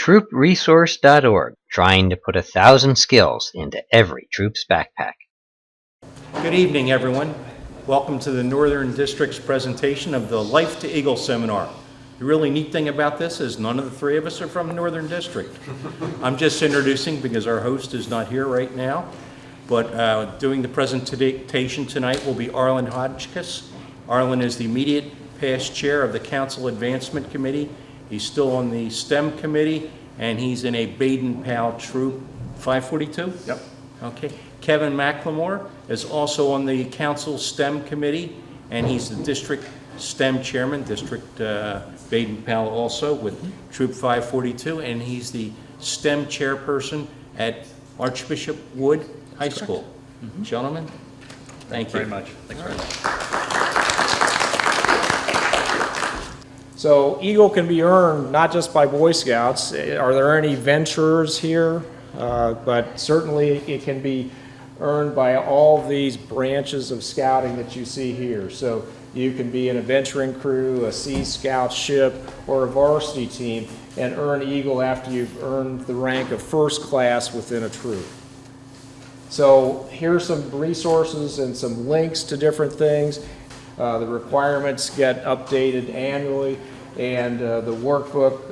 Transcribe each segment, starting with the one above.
troopresource.org, trying to put 1,000 skills into every troop's backpack. Good evening, everyone. Welcome to the Northern District's presentation of the Life to Eagle seminar. The really neat thing about this is none of the three of us are from the Northern District. I'm just introducing because our host is not here right now. But doing the presentation tonight will be Arlen Hodgkiss. Arlen is the immediate past chair of the Council Advancement Committee. He's still on the STEM committee, and he's in a Baden-Powell Troop 542? Yep. Okay. Kevin McLemore is also on the Council STEM committee, and he's the district STEM chairman, District Baden-Powell also with Troop 542, and he's the STEM chairperson at Archbishop Wood High School. Gentlemen, thank you very much. Thanks very much. So Eagle can be earned not just by Boy Scouts. Are there any ventures here? But certainly it can be earned by all these branches of scouting that you see here. So you can be an adventuring crew, a Sea Scout ship, or a varsity team and earn Eagle after you've earned the rank of first class within a troop. So here's some resources and some links to different things. The requirements get updated annually, and the workbook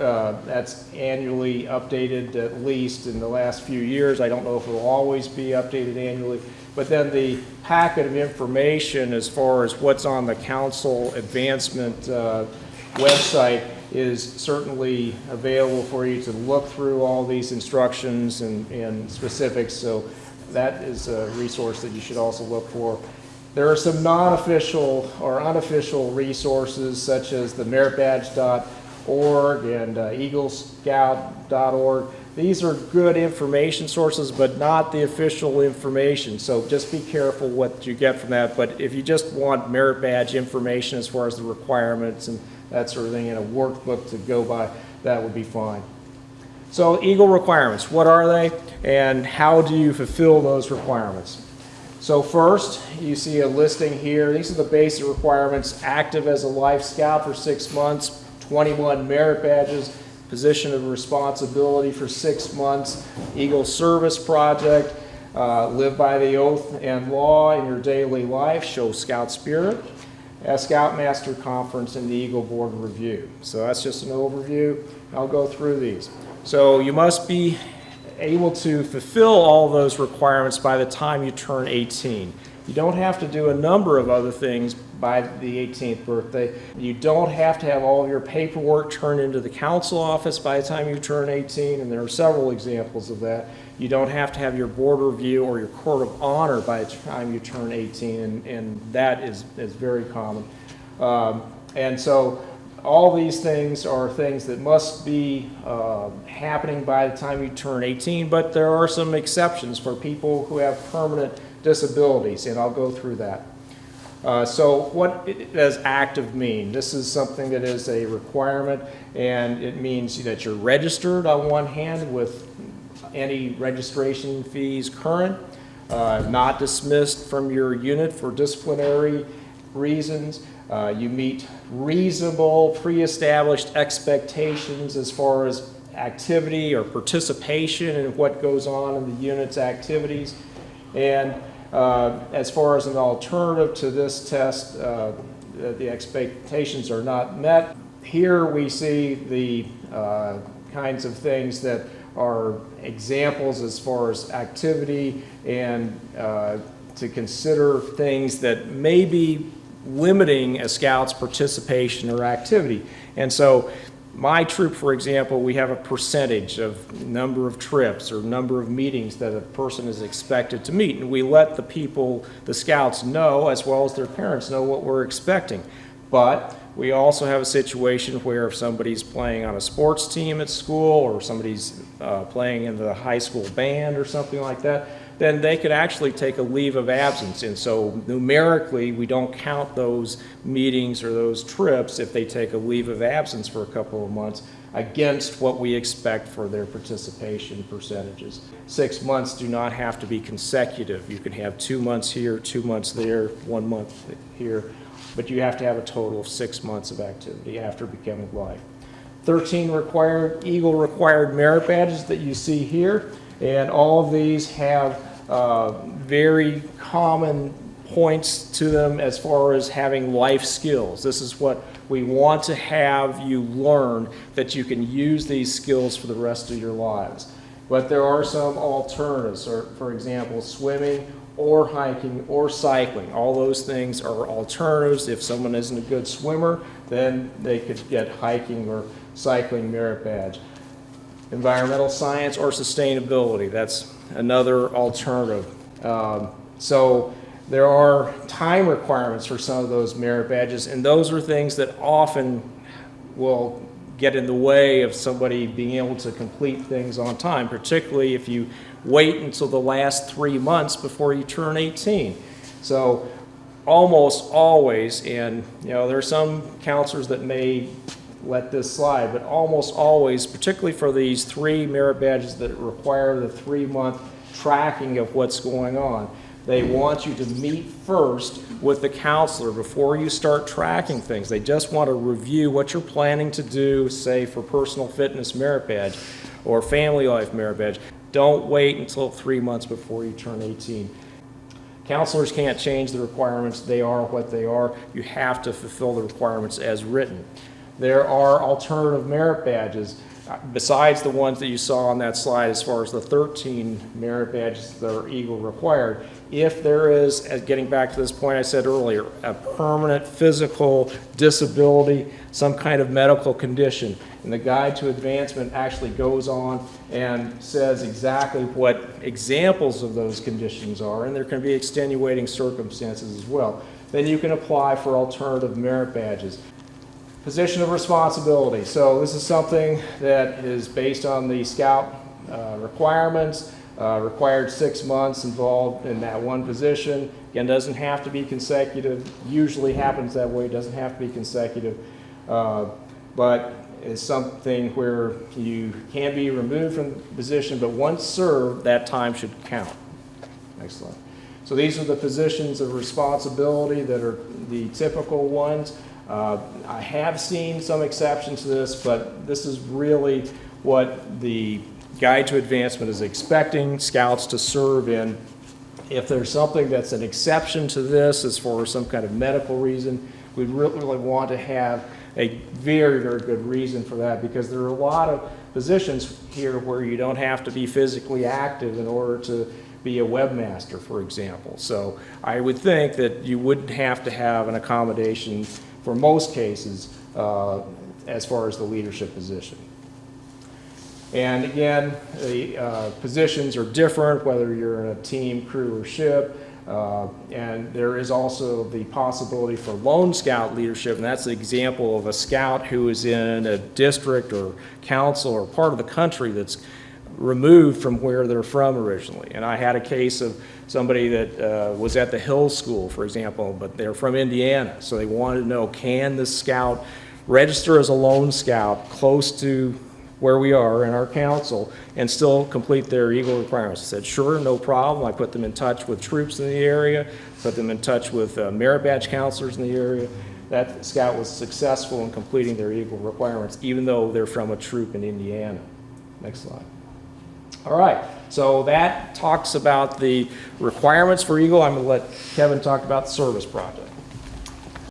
that's annually updated at least in the last few years. I don't know if it will always be updated annually, but then the packet of information as far as what's on the Council Advancement website is certainly available for you to look through all these instructions and specifics, so that is a resource that you should also look for. There are some non-official or unofficial resources such as the meritbadge.org and eaglescout.org. These are good information sources, but not the official information. So just be careful what you get from that. But if you just want merit badge information as far as the requirements and that sort of thing in a workbook to go by, that would be fine. So Eagle requirements, what are they and how do you fulfill those requirements? So first, you see a listing here. These are the basic requirements: active as a Life Scout for 6 months, 21 merit badges, position of responsibility for 6 months, Eagle Service Project, live by the oath and law in your daily life, show Scout spirit, a Scoutmaster Conference, and the Eagle Board Review. So that's just an overview. I'll go through these. So you must be able to fulfill all those requirements by the time you turn 18. You don't have to do a number of other things by the 18th birthday. You don't have to have all of your paperwork turned into the council office by the time you turn 18, and there are several examples of that. You don't have to have your board review or your court of honor by the time you turn 18, and that is very common. And so all these things are things that must be happening by the time you turn 18, but there are some exceptions for people who have permanent disabilities, and I'll go through that. So what does active mean? This is something that is a requirement, and it means that you're registered on one hand with any registration fees current, not dismissed from your unit for disciplinary reasons. You meet reasonable pre-established expectations as far as activity or participation in what goes on in the unit's activities. And as far as an alternative to this test, the expectations are not met. Here we see the kinds of things that are examples as far as activity and to consider things that may be limiting a scout's participation or activity. And so my troop, for example, we have a percentage of number of trips or number of meetings that a person is expected to meet, and we let the people, the scouts, know, as well as their parents know, what we're expecting. But we also have a situation where if somebody's playing on a sports team at school or somebody's playing in the high school band or something like that, then they could actually take a leave of absence. And so numerically, we don't count those meetings or those trips if they take a leave of absence for a couple of months against what we expect for their participation percentages. 6 months do not have to be consecutive. You can have 2 months here, 2 months there, 1 month here, but you have to have a total of 6 months of activity after becoming life. 13 Eagle required merit badges that you see here, and all of these have very common points to them as far as having life skills. This is what we want to have you learn, that you can use these skills for the rest of your lives. But there are some alternatives, or for example, swimming or hiking or cycling. All those things are alternatives. If someone isn't a good swimmer, then they could get hiking or cycling merit badge. Environmental science or sustainability, that's another alternative. So there are time requirements for some of those merit badges, and those are things that often will get in the way of somebody being able to complete things on time, particularly if you wait until the last 3 months before you turn 18. So almost always, and there are some counselors that may let this slide, but almost always, particularly for these 3 merit badges that require the 3-month tracking of what's going on, they want you to meet first with the counselor before you start tracking things. They just want to review what you're planning to do, say for personal fitness merit badge or family life merit badge. Don't wait until 3 months before you turn 18. Counselors can't change the requirements. They are what they are. You have to fulfill the requirements as written. There are alternative merit badges besides the ones that you saw on that slide as far as the 13 merit badges that are Eagle required. If there is, getting back to this point I said earlier, a permanent physical disability, some kind of medical condition, and the Guide to Advancement actually goes on and says exactly what examples of those conditions are, and there can be extenuating circumstances as well, then you can apply for alternative merit badges. Position of responsibility. So this is something that is based on the Scout requirements, required 6 months involved in that one position. Again, doesn't have to be consecutive, usually happens that way, doesn't have to be consecutive, but it's something where you can be removed from the position, but once served, that time should count. Next slide. So these are the positions of responsibility that are the typical ones. I have seen some exceptions to this, but this is really what the Guide to Advancement is expecting Scouts to serve in. If there's something that's an exception to this as for some kind of medical reason, we really want to have a very, very good reason for that, because there are a lot of positions here where you don't have to be physically active in order to be a webmaster, for example. So I would think that you wouldn't have to have an accommodation for most cases as far as the leadership position. And again, the positions are different, whether you're in a team, crew, or ship. And there is also the possibility for lone scout leadership, and that's the example of a scout who is in a district or council or part of the country that's removed from where they're from originally. And I had a case of somebody that was at the Hill School, for example, but they're from Indiana. So they wanted to know, can the scout register as a lone scout close to where we are in our council and still complete their Eagle requirements? I said, sure, no problem. I put them in touch with troops in the area, put them in touch with merit badge counselors in the area. That scout was successful in completing their Eagle requirements, even though they're from a troop in Indiana. Next slide. All right, so that talks about the requirements for Eagle. I'm going to let Kevin talk about the service project.